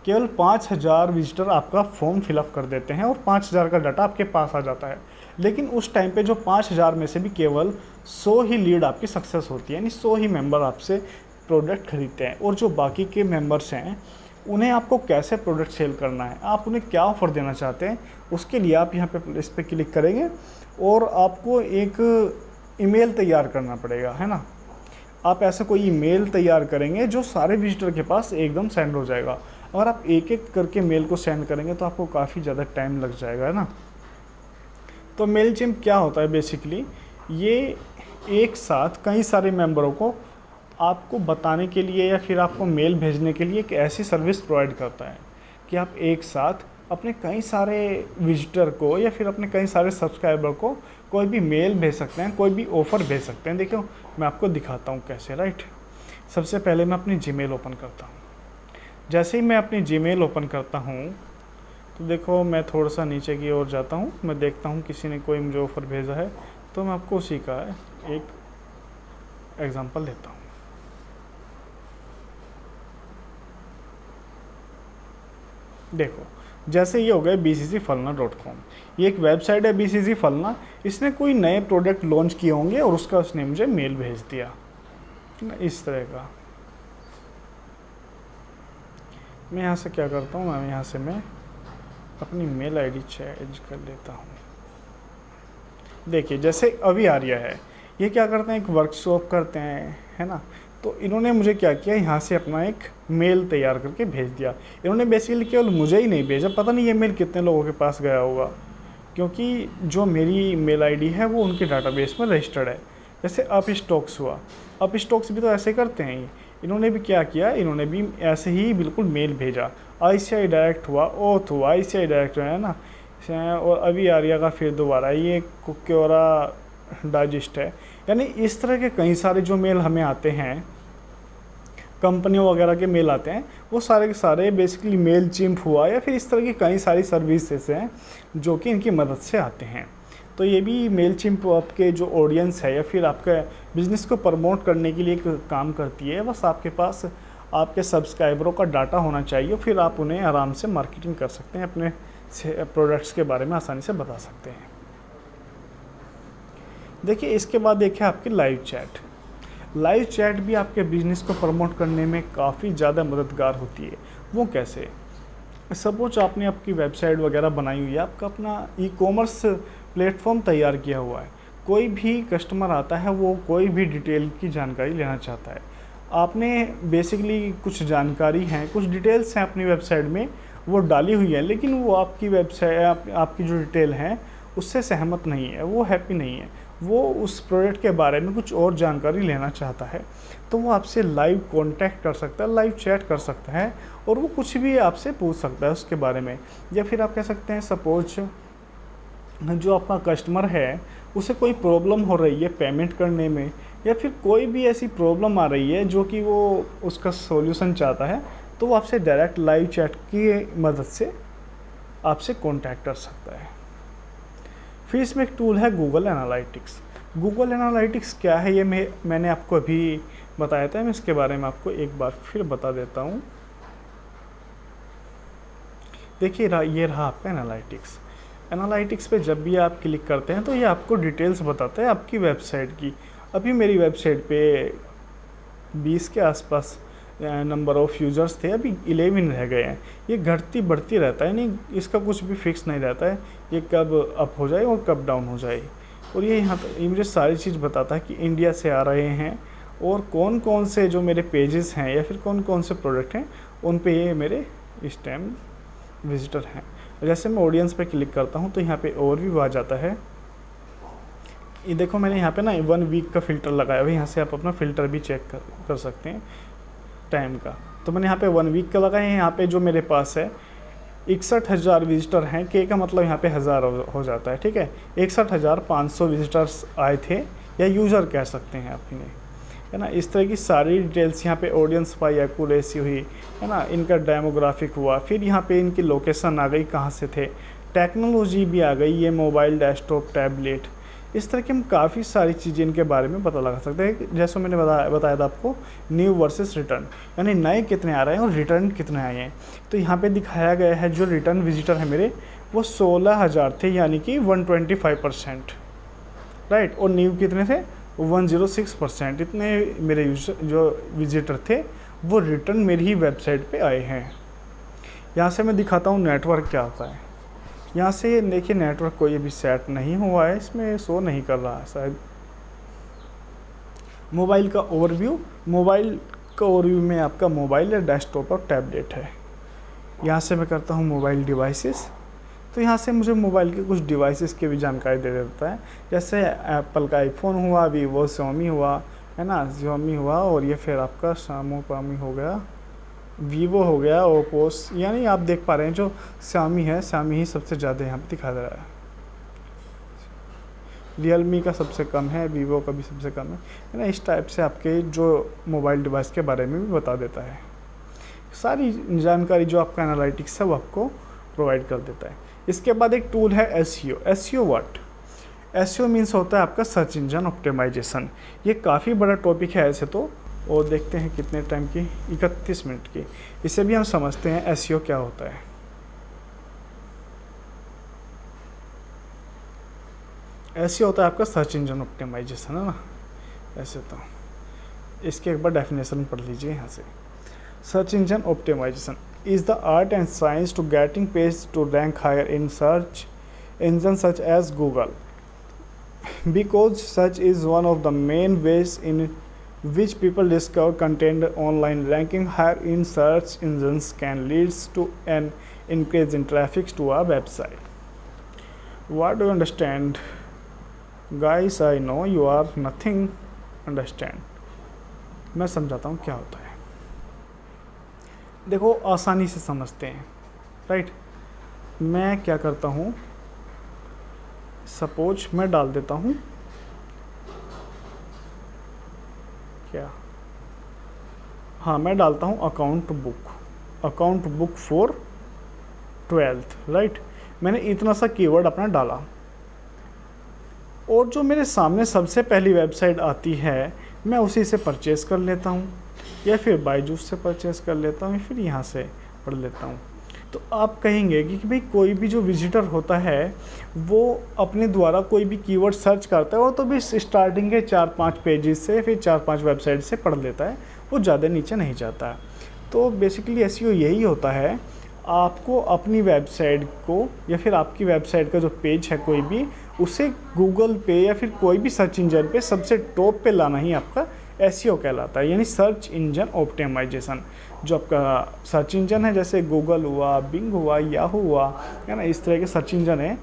केवल 5,000 विजिटर आपका फॉर्म फिलअप कर देते हैं और 5,000 का डाटा आपके पास आ जाता है। लेकिन उस टाइम पे जो 5,000 में से भी केवल 100 ही लीड आपकी सक्सेस होती है, यानी 100 ही मेंबर आपसे प्रोडक्ट खरीदते हैं। और जो बाकी के मेंबर्स हैं उन्हें आपको कैसे प्रोडक्ट सेल करना है, आप उन्हें क्या ऑफ़र देना चाहते हैं, उसके लिए आप यहाँ पे इस पर क्लिक करेंगे और आपको एक ईमेल तैयार करना पड़ेगा, है ना। आप ऐसा कोई ईमेल तैयार करेंगे जो सारे विजिटर के पास एकदम सेंड हो जाएगा। अगर आप एक एक करके मेल को सेंड करेंगे तो आपको काफ़ी ज़्यादा टाइम लग जाएगा, है ना। तो मेलचिम्प क्या होता है बेसिकली, ये एक साथ कई सारे मेंबरों को आपको बताने के लिए या फिर आपको मेल भेजने के लिए एक ऐसी सर्विस प्रोवाइड करता है कि आप एक साथ अपने कई सारे विजिटर को या फिर अपने कई सारे सब्सक्राइबर को कोई भी मेल भेज सकते हैं, कोई भी ऑफ़र भेज सकते हैं। देखो मैं आपको दिखाता हूँ कैसे, राइट। सबसे पहले मैं अपनी जीमेल ओपन करता हूँ। जैसे ही मैं अपनी जीमेल ओपन करता हूँ तो देखो मैं थोड़ा सा नीचे की ओर जाता हूँ, मैं देखता हूँ किसी ने कोई मुझे ऑफ़र भेजा है तो मैं आपको उसी का एक एग्ज़ाम्पल देता हूँ। देखो जैसे ये हो गया bccfalna.com, ये एक वेबसाइट है BCC फलना। इसने कोई नए प्रोडक्ट लॉन्च किए होंगे और उसका उसने मुझे मेल भेज दिया इस तरह का। मैं यहाँ से क्या करता हूँ, यहाँ से मैं अपनी मेल आईडी चेंज कर लेता हूँ। देखिए जैसे अभी आर्या है, ये क्या करते हैं, एक वर्कशॉप करते हैं, है ना। तो इन्होंने मुझे क्या किया, यहाँ से अपना एक मेल तैयार करके भेज दिया। इन्होंने बेसिकली केवल मुझे ही नहीं भेजा, पता नहीं ये मेल कितने लोगों के पास गया होगा, क्योंकि जो मेरी मेल आईडी है वो उनके डाटाबेस में रजिस्टर्ड है। जैसे अप स्टॉक्स हुआ, अप स्टॉक्स भी तो ऐसे करते हैं। इन्होंने भी क्या किया, इन्होंने भी ऐसे ही बिल्कुल मेल भेजा। ICICI डायरेक्ट हुआ, ओथ हुआ, ICICI डायरेक्ट है ना। और अभी आर्या का फिर दोबारा ये कुक्योरा डाइजेस्ट है। यानी इस तरह के कई सारे जो मेल हमें आते हैं, कंपनियों वगैरह के मेल आते हैं, वो सारे के सारे बेसिकली मेलचिम्प हुआ या फिर इस तरह की कई सारी सर्विसेज हैं जो कि इनकी मदद से आते हैं। तो ये भी मेलचिम्प आपके जो ऑडियंस है या फिर आपके बिज़नेस को प्रमोट करने के लिए एक काम करती है। बस आपके पास आपके सब्सक्राइबरों का डाटा होना चाहिए, फिर आप उन्हें आराम से मार्केटिंग कर सकते हैं, अपने प्रोडक्ट्स के बारे में आसानी से बता सकते हैं। देखिए इसके बाद देखिए आपकी लाइव चैट। लाइव चैट भी आपके बिज़नेस को प्रमोट करने में काफ़ी ज़्यादा मददगार होती है। वो कैसे, सपोज आपने आपकी वेबसाइट वगैरह बनाई हुई है, आपका अपना ई-कॉमर्स प्लेटफॉर्म तैयार किया हुआ है, कोई भी कस्टमर आता है वो कोई भी डिटेल की जानकारी लेना चाहता है। आपने बेसिकली कुछ जानकारी हैं, कुछ डिटेल्स हैं अपनी वेबसाइट में वो डाली हुई है, लेकिन वो आपकी वेबसाइट आपकी जो डिटेल हैं उससे सहमत नहीं है, वो हैप्पी नहीं है, वो उस प्रोडक्ट के बारे में कुछ और जानकारी लेना चाहता है। तो वो आपसे लाइव कांटेक्ट कर सकता है, लाइव चैट कर सकता है और वो कुछ भी आपसे पूछ सकता है उसके बारे में। या फिर आप कह सकते हैं सपोज जो आपका कस्टमर है उसे कोई प्रॉब्लम हो रही है पेमेंट करने में, या फिर कोई भी ऐसी प्रॉब्लम आ रही है जो कि वो उसका सॉल्यूशन चाहता है, तो वो आपसे डायरेक्ट लाइव चैट की मदद से आपसे कांटेक्ट कर सकता है। फिर इसमें एक टूल है गूगल एनालिटिक्स। गूगल एनालिटिक्स क्या है ये मैंने आपको अभी बताया था, मैं इसके बारे में आपको एक बार फिर बता देता हूँ। देखिए ये रहा आपका एनालिटिक्स। एनालिटिक्स पे जब भी आप क्लिक करते हैं तो ये आपको डिटेल्स बताता है आपकी वेबसाइट की। अभी मेरी वेबसाइट पे 20 के आसपास नंबर ऑफ़ यूज़र्स थे, अभी 11 रह गए हैं। ये घटती बढ़ती रहता है, नहीं इसका कुछ भी फिक्स नहीं रहता है, ये कब अप हो जाए और कब डाउन हो जाए। और ये यहाँ पर मुझे सारी चीज़ बताता है कि इंडिया से आ रहे हैं और कौन कौन से जो मेरे पेजेस हैं या फिर कौन कौन से प्रोडक्ट हैं उन पे ये मेरे इस टाइम विजिटर हैं। जैसे मैं ऑडियंस पे क्लिक करता हूँ तो यहाँ पे ओवरव्यू आ जाता है। ये देखो मैंने यहाँ पे ना 1 वीक का फ़िल्टर लगाया हुआ है, यहाँ से आप अपना फ़िल्टर भी चेक कर सकते हैं टाइम का। तो मैंने यहाँ पे 1 वीक का लगाया है। यहाँ पे जो मेरे पास है 61,000 विजिटर हैं, के का मतलब यहाँ पे 1000 हो जाता है, ठीक है। 61,500 विजिटर्स आए थे या यूज़र कह सकते हैं आप इन्हें। है ना। इस तरह की सारी डिटेल्स यहाँ पे ऑडियंस बाई एक्यूरेसी हुई, है ना, इनका डेमोग्राफिक हुआ, फिर यहाँ पे इनकी लोकेशन आ गई, कहाँ से थे, टेक्नोलॉजी भी आ गई, ये मोबाइल, डेस्कटॉप, टैबलेट, इस तरह की हम काफ़ी सारी चीज़ें इनके बारे में पता लगा सकते हैं। जैसे मैंने बताया था आपको, न्यू वर्सेस रिटर्न, यानी नए कितने आ रहे हैं और रिटर्न कितने आए हैं। तो यहाँ पे दिखाया गया है जो रिटर्न विजिटर है मेरे, वो 16,000 थे, यानी कि 125%, राइट। और न्यू कितने थे, 106%। इतने मेरे यूजर जो विजिटर थे वो रिटर्न मेरी ही वेबसाइट पे आए हैं। यहाँ से मैं दिखाता हूँ नेटवर्क क्या होता है। यहाँ से देखिए नेटवर्क कोई अभी सेट नहीं हुआ है, इसमें शो नहीं कर रहा है शायद। मोबाइल का ओवरव्यू, मोबाइल का ओवरव्यू में आपका मोबाइल या डेस्कटॉप और टैबलेट है। यहाँ से मैं करता हूँ मोबाइल डिवाइसेस, तो यहाँ से मुझे मोबाइल के कुछ डिवाइसेस की भी जानकारी दे देता है। जैसे एप्पल का आईफोन हुआ, वीवो, Xiaomi हुआ, है ना, Xiaomi हुआ, और ये फिर आपका Xiaomi हो गया, वीवो हो गया, ओप्पोस, यानी आप देख पा रहे हैं जो Xiaomi है, Xiaomi ही सबसे ज़्यादा यहाँ पे दिखा दे रहा है। रियलमी का सबसे कम है, वीवो का भी सबसे कम है ना। इस टाइप से आपके जो मोबाइल डिवाइस के बारे में भी बता देता है। सारी जानकारी जो आपका एनालिटिक्स है वो आपको प्रोवाइड कर देता है। इसके बाद एक टूल है SEO. SEO what? SEO means होता है आपका सर्च इंजन ऑप्टिमाइजेशन। ये काफ़ी बड़ा टॉपिक है ऐसे तो, और देखते हैं कितने टाइम की, 31 मिनट की। इसे भी हम समझते हैं एसईओ क्या होता है। ऐसे होता है आपका सर्च इंजन ऑप्टिमाइजेशन, है ना। ऐसे तो इसके एक बार डेफिनेशन पढ़ लीजिए यहाँ से। Search engine optimisation is the art and science to getting page to rank higher in search engine such as Google, because search is one of the main ways in which people discover content online. Ranking higher in search engines can lead to an increase in traffic to our website. What do you understand? Guys, I know you are nothing understand. मैं समझाता हूँ क्या होता है। देखो आसानी से समझते हैं, राइट। मैं क्या करता हूँ, सपोज मैं डाल देता हूँ क्या, हाँ मैं डालता हूँ account book for 12th, right. मैंने इतना सा कीवर्ड अपना डाला, और जो मेरे सामने सबसे पहली वेबसाइट आती है मैं उसी से परचेज़ कर लेता हूँ, या फिर बायजूस से परचेज़ कर लेता हूँ, या फिर यहाँ से पढ़ लेता हूँ। तो आप कहेंगे कि भाई कोई भी जो विजिटर होता है वो अपने द्वारा कोई भी कीवर्ड सर्च करता है, वो तो भी स्टार्टिंग के 4-5 पेजेस से, फिर 4-5 वेबसाइट से पढ़ लेता है, वो ज़्यादा नीचे नहीं जाता है। तो बेसिकली एसईओ यही होता है, आपको अपनी वेबसाइट को या फिर आपकी वेबसाइट का जो पेज है कोई भी, उसे गूगल पे या फिर कोई भी सर्च इंजन पे सबसे टॉप पे लाना ही आपका एसईओ कहलाता है, यानी सर्च इंजन ऑप्टिमाइजेशन। जो आपका सर्च इंजन है, जैसे गूगल हुआ, बिंग हुआ, याहू हुआ, है ना, इस तरह के सर्च इंजन है,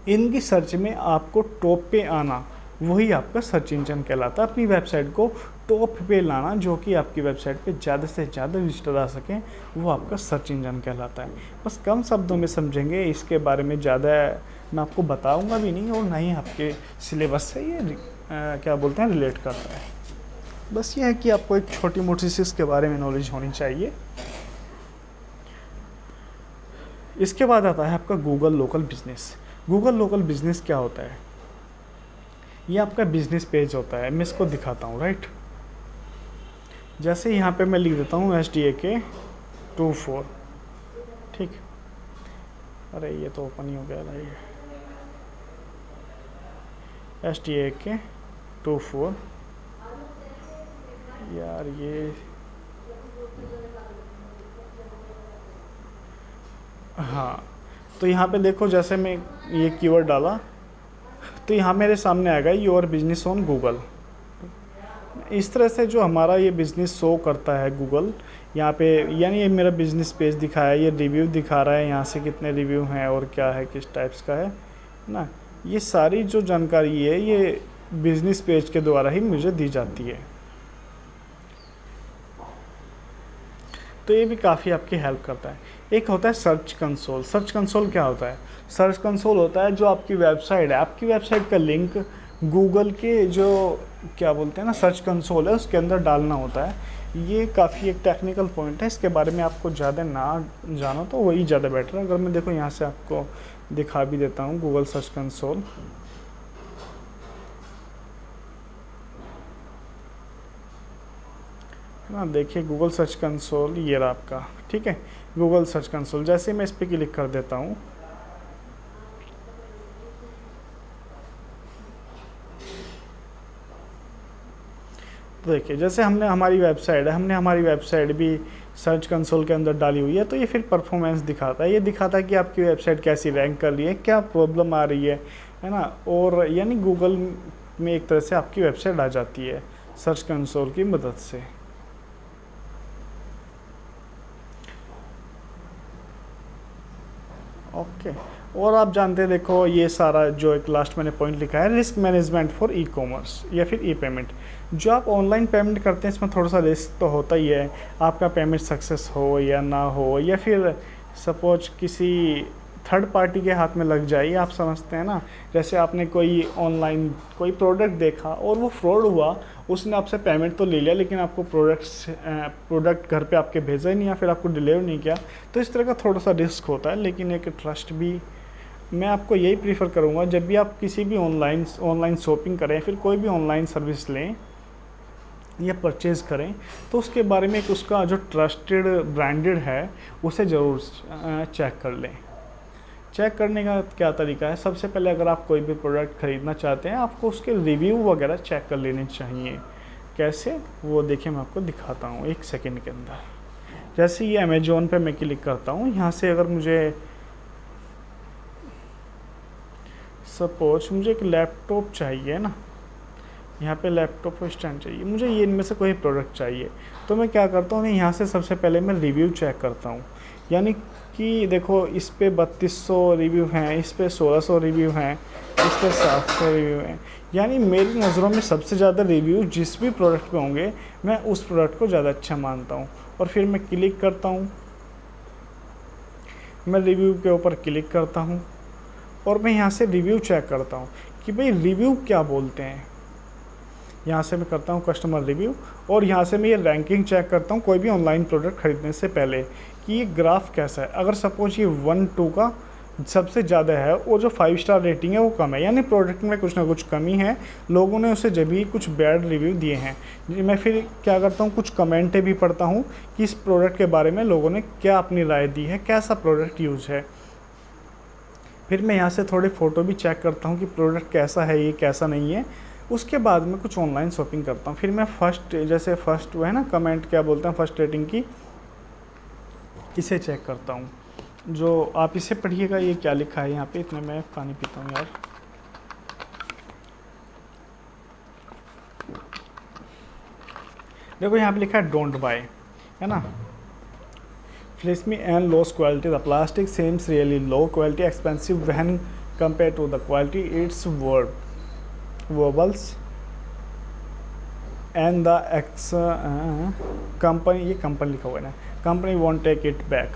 इनकी सर्च में आपको टॉप पे आना, वही आपका सर्च इंजन कहलाता है। अपनी वेबसाइट को टॉप पे लाना, जो कि आपकी वेबसाइट पे ज़्यादा से ज़्यादा विजिटर आ सकें, वो आपका सर्च इंजन कहलाता है। बस कम शब्दों में समझेंगे, इसके बारे में ज़्यादा मैं आपको बताऊंगा भी नहीं, और ना ही आपके सिलेबस से ये क्या बोलते हैं रिलेट करता है। बस ये है कि आपको एक छोटी मोटी सी इसके बारे में नॉलेज होनी चाहिए। इसके बाद आता है आपका Google local business. Google local business क्या होता है? ये आपका बिजनेस पेज होता है। मैं इसको दिखाता हूँ, राइट। जैसे यहाँ पे मैं लिख देता हूँ SDAK24, ठीक। अरे ये तो ओपन ही हो गया ना, ये SDAK24 यार, ये हाँ। तो यहाँ पे देखो, जैसे मैं ये कीवर्ड डाला तो यहाँ मेरे सामने आएगा योर बिजनेस ऑन गूगल। इस तरह से जो हमारा ये बिज़नेस शो करता है गूगल यहाँ पे, यानी ये मेरा बिज़नेस पेज दिखाया, ये रिव्यू दिखा रहा है, यहाँ से कितने रिव्यू हैं और क्या है, किस टाइप्स का है ना। ये सारी जो जानकारी है ये बिज़नेस पेज के द्वारा ही मुझे दी जाती है। तो ये भी काफ़ी आपकी हेल्प करता है। एक होता है सर्च कंसोल। सर्च कंसोल क्या होता है? सर्च कंसोल होता है जो आपकी वेबसाइट है, आपकी वेबसाइट का लिंक गूगल के जो क्या बोलते हैं ना, सर्च कंसोल है, उसके अंदर डालना होता है। ये काफ़ी एक टेक्निकल पॉइंट है, इसके बारे में आपको ज़्यादा ना जानो तो वही ज़्यादा बेटर है। अगर मैं देखो यहाँ से आपको दिखा भी देता हूँ गूगल सर्च कंसोल, है ना। देखिए गूगल सर्च कंसोल ये रहा आपका, ठीक है। गूगल सर्च कंसोल जैसे मैं इस पर क्लिक कर देता हूँ, तो देखिए जैसे हमने हमारी वेबसाइट है, हमने हमारी वेबसाइट भी सर्च कंसोल के अंदर डाली हुई है, तो ये फिर परफॉर्मेंस दिखाता है। ये दिखाता है कि आपकी वेबसाइट कैसी रैंक कर रही है, क्या प्रॉब्लम आ रही है ना। और यानी गूगल में एक तरह से आपकी वेबसाइट आ जाती है सर्च कंसोल की मदद से। ओके, और आप जानते हैं देखो ये सारा जो एक लास्ट मैंने पॉइंट लिखा है, risk management for e commerce या फिर ई पेमेंट। जो आप ऑनलाइन पेमेंट करते हैं इसमें थोड़ा सा रिस्क तो होता ही है, आपका पेमेंट सक्सेस हो या ना हो, या फिर सपोज किसी थर्ड पार्टी के हाथ में लग जाए, ये आप समझते हैं ना। जैसे आपने कोई ऑनलाइन कोई प्रोडक्ट देखा और वो फ्रॉड हुआ, उसने आपसे पेमेंट तो ले लिया लेकिन आपको प्रोडक्ट घर पे आपके भेजा ही नहीं या फिर आपको डिलीवर नहीं किया, तो इस तरह का थोड़ा सा रिस्क होता है। लेकिन एक ट्रस्ट भी मैं आपको यही प्रीफर करूँगा, जब भी आप किसी भी ऑनलाइन शॉपिंग करें, फिर कोई भी ऑनलाइन सर्विस लें या परचेज़ करें, तो उसके बारे में एक उसका जो ट्रस्टेड ब्रांडेड है उसे ज़रूर चेक कर लें। चेक करने का क्या तरीका है, सबसे पहले अगर आप कोई भी प्रोडक्ट ख़रीदना चाहते हैं, आपको उसके रिव्यू वगैरह चेक कर लेने चाहिए। कैसे, वो देखिए मैं आपको दिखाता हूँ एक सेकंड के अंदर। जैसे ये अमेज़ॉन पे मैं क्लिक करता हूँ, यहाँ से अगर मुझे सपोज मुझे एक लैपटॉप चाहिए ना, यहाँ पे लैपटॉप स्टैंड चाहिए मुझे, ये इनमें से कोई प्रोडक्ट चाहिए, तो मैं क्या करता हूँ, यहाँ से सबसे पहले मैं रिव्यू चेक करता हूँ। यानी कि देखो इस पे 3200 रिव्यू हैं, इस पे 1600 रिव्यू हैं, इस पे 700 रिव्यू हैं। यानी मेरी नज़रों में सबसे ज़्यादा रिव्यू जिस भी प्रोडक्ट पे होंगे, मैं उस प्रोडक्ट को ज़्यादा अच्छा मानता हूँ। और फिर मैं क्लिक करता हूँ, मैं रिव्यू के ऊपर क्लिक करता हूँ और मैं यहाँ से रिव्यू चेक करता हूँ कि भाई रिव्यू क्या बोलते हैं। यहाँ से मैं करता हूँ कस्टमर रिव्यू, और यहाँ से मैं ये रैंकिंग चेक करता हूँ कोई भी ऑनलाइन प्रोडक्ट ख़रीदने से पहले कि ये ग्राफ कैसा है। अगर सपोज ये 1-2 का सबसे ज़्यादा है और जो 5 स्टार रेटिंग है वो कम है, यानी प्रोडक्ट में कुछ ना कुछ कमी है, लोगों ने उसे जब भी कुछ बैड रिव्यू दिए हैं। मैं फिर क्या करता हूँ, कुछ कमेंटें भी पढ़ता हूँ कि इस प्रोडक्ट के बारे में लोगों ने क्या अपनी राय दी है, कैसा प्रोडक्ट यूज़ है। फिर मैं यहाँ से थोड़ी फ़ोटो भी चेक करता हूँ कि प्रोडक्ट कैसा है, ये कैसा नहीं है। उसके बाद मैं कुछ ऑनलाइन शॉपिंग करता हूँ। फिर मैं जैसे फर्स्ट वो है ना कमेंट क्या बोलते हैं, फर्स्ट रेटिंग की, इसे चेक करता हूँ। जो आप इसे पढ़िएगा, ये क्या लिखा है यहाँ पे, इतने मैं पानी पीता हूँ यार। देखो यहाँ पे लिखा है डोंट बाय, है ना। Flashy and low quality. The plastic seems really low quality, expensive when compared to the quality. Its wobbles and the company, ये कंपनी लिखा हुआ है ना, company want take it back,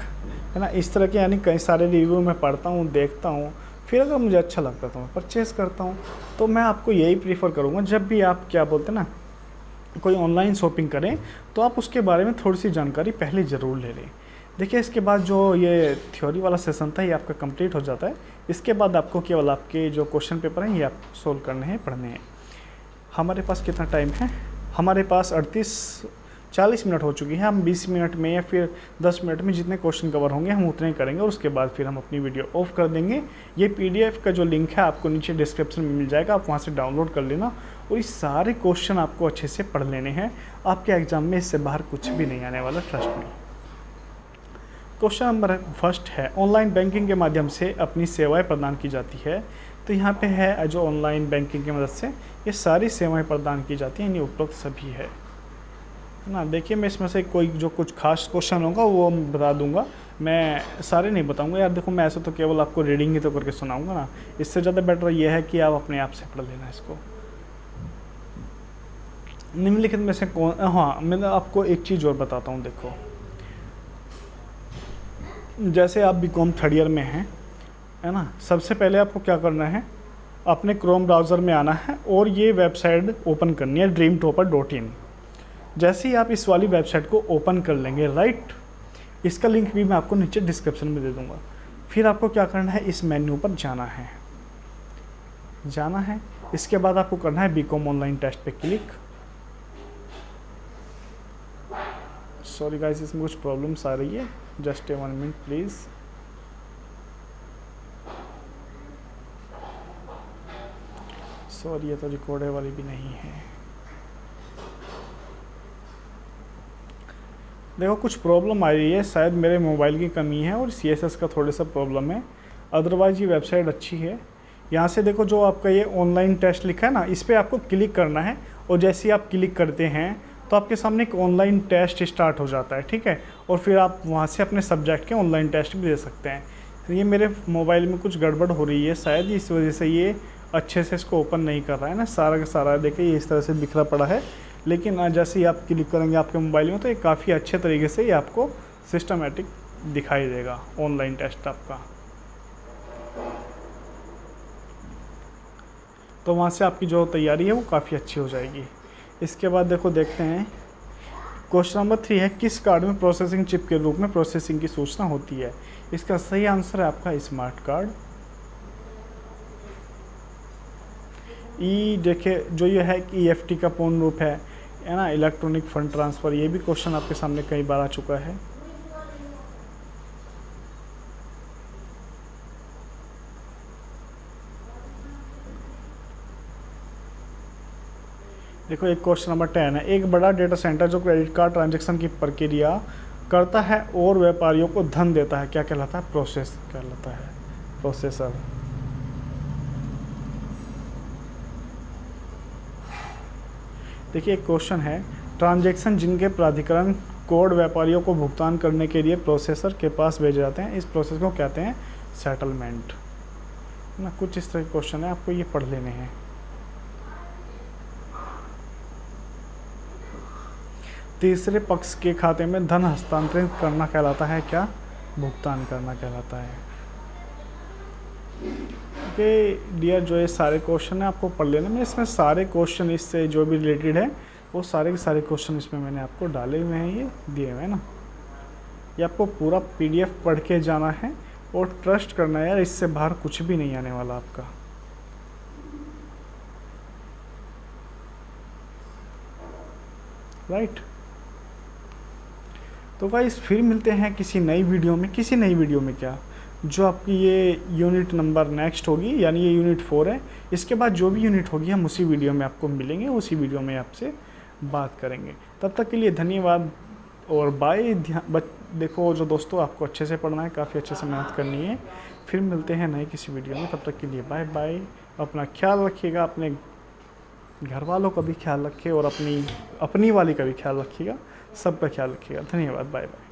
है ना। इस तरह के यानी कई सारे रिव्यू मैं पढ़ता हूँ, देखता हूँ, फिर अगर मुझे अच्छा लगता तो मैं परचेज़ करता हूँ। तो मैं आपको यही प्रीफर करूँगा, जब भी आप क्या बोलते हैं ना कोई ऑनलाइन शॉपिंग करें, तो आप उसके बारे में थोड़ी सी जानकारी पहले ज़रूर ले लें। देखिए इसके बाद जो ये थ्योरी वाला सेशन था ये आपका कंप्लीट हो जाता है। इसके बाद आपको केवल आपके जो क्वेश्चन पेपर हैं ये आप सोल्व करने हैं, पढ़ने हैं। हमारे पास कितना टाइम है, हमारे पास 40 मिनट हो चुकी है। हम 20 मिनट में या फिर 10 मिनट में जितने क्वेश्चन कवर होंगे हम उतने ही करेंगे, और उसके बाद फिर हम अपनी वीडियो ऑफ कर देंगे। ये PDF का जो लिंक है आपको नीचे डिस्क्रिप्शन में मिल जाएगा, आप वहाँ से डाउनलोड कर लेना, और इस सारे क्वेश्चन आपको अच्छे से पढ़ लेने हैं। आपके एग्ज़ाम में इससे बाहर कुछ भी नहीं आने वाला, ट्रस्ट में। क्वेश्चन नंबर फर्स्ट है, ऑनलाइन बैंकिंग के माध्यम से अपनी सेवाएं प्रदान की जाती है। तो यहाँ पे है जो ऑनलाइन बैंकिंग की मदद से ये सारी सेवाएं प्रदान की जाती हैं, यानी उपरोक्त सभी है ना। देखिए मैं इसमें से कोई जो कुछ खास क्वेश्चन होगा वो बता दूंगा, मैं सारे नहीं बताऊंगा यार। देखो मैं ऐसे तो केवल आपको रीडिंग ही तो करके सुनाऊंगा ना, इससे ज़्यादा बेटर ये है कि आप अपने आप से पढ़ लेना इसको। निम्नलिखित में से कौन, हाँ मैं आपको एक चीज़ और बताता हूँ। देखो जैसे आप BCom 3rd ईयर में हैं, है ना, सबसे पहले आपको क्या करना है, अपने क्रोम ब्राउज़र में आना है और ये वेबसाइट ओपन करनी है dreamtopper.in। जैसे ही आप इस वाली वेबसाइट को ओपन कर लेंगे, राइट, इसका लिंक भी मैं आपको नीचे डिस्क्रिप्शन में दे दूंगा। फिर आपको क्या करना है, इस मेन्यू पर जाना है। इसके बाद आपको करना है बीकॉम ऑनलाइन टेस्ट पे क्लिक। सॉरी गाइस, इसमें कुछ प्रॉब्लम्स आ रही है, just a 1 minute please. Sorry, ये तो रिकॉर्डर वाली भी नहीं है। देखो कुछ प्रॉब्लम आ रही है, शायद मेरे मोबाइल की कमी है और CSS का थोड़ा सा प्रॉब्लम है, अदरवाइज ये वेबसाइट अच्छी है। यहाँ से देखो जो आपका ये ऑनलाइन टेस्ट लिखा है ना, इस पर आपको क्लिक करना है और जैसे ही आप क्लिक करते हैं तो आपके सामने एक ऑनलाइन टेस्ट स्टार्ट हो जाता है, ठीक है। और फिर आप वहाँ से अपने सब्जेक्ट के ऑनलाइन टेस्ट भी दे सकते हैं। तो ये मेरे मोबाइल में कुछ गड़बड़ हो रही है शायद, इस वजह से ये अच्छे से इसको ओपन नहीं कर रहा है ना, सारा का सारा देखिए ये इस तरह से बिखरा पड़ा है। लेकिन जैसे ही आप क्लिक करेंगे आपके मोबाइल में तो ये काफ़ी अच्छे तरीके से ये आपको सिस्टमेटिक दिखाई देगा ऑनलाइन टेस्ट आपका। तो वहाँ से आपकी जो तैयारी है वो काफ़ी अच्छी हो जाएगी। इसके बाद देखो देखते हैं क्वेश्चन नंबर 3 है, किस कार्ड में प्रोसेसिंग चिप के रूप में प्रोसेसिंग की सूचना होती है। इसका सही आंसर है आपका स्मार्ट कार्ड। देखिए जो ये है कि EFT का पूर्ण रूप है ना, इलेक्ट्रॉनिक फंड ट्रांसफ़र। ये भी क्वेश्चन आपके सामने कई बार आ चुका है। देखो एक क्वेश्चन नंबर 10 है, एक बड़ा डेटा सेंटर जो क्रेडिट कार्ड ट्रांजैक्शन की प्रक्रिया करता है और व्यापारियों को धन देता है, क्या कहलाता है, प्रोसेसर। देखिए एक क्वेश्चन है, ट्रांजैक्शन जिनके प्राधिकरण कोड व्यापारियों को भुगतान करने के लिए प्रोसेसर के पास भेजे जाते हैं, इस प्रोसेस को कहते हैं सेटलमेंट ना। कुछ इस तरह के क्वेश्चन है, आपको ये पढ़ लेने हैं। तीसरे पक्ष के खाते में धन हस्तांतरित करना कहलाता है क्या, भुगतान करना कहलाता है। ओके डियर, जो ये सारे क्वेश्चन है आपको पढ़ लेना। मैं इसमें सारे क्वेश्चन इससे जो भी रिलेटेड है वो सारे के सारे क्वेश्चन इसमें मैंने आपको डाले हुए हैं, ये दिए हुए हैं ना। ये आपको पूरा PDF पढ़ के जाना है और ट्रस्ट करना है यार, इससे बाहर कुछ भी नहीं आने वाला आपका। राइट, तो गाइस फिर मिलते हैं किसी नई वीडियो में क्या, जो आपकी ये यूनिट नंबर नेक्स्ट होगी, यानी ये यूनिट 4 है। इसके बाद जो भी यूनिट होगी हम उसी वीडियो में आपको मिलेंगे, उसी वीडियो में आपसे बात करेंगे। तब तक के लिए धन्यवाद और बाय। देखो जो दोस्तों, आपको अच्छे से पढ़ना है, काफ़ी अच्छे से मेहनत करनी है। फिर मिलते हैं नए किसी वीडियो में, तब तक के लिए बाय बाय। अपना ख्याल रखिएगा, अपने घर वालों का भी ख्याल रखिए और अपनी वाली का भी ख्याल रखिएगा, सबका ख्याल रखिएगा। धन्यवाद, बाय बाय।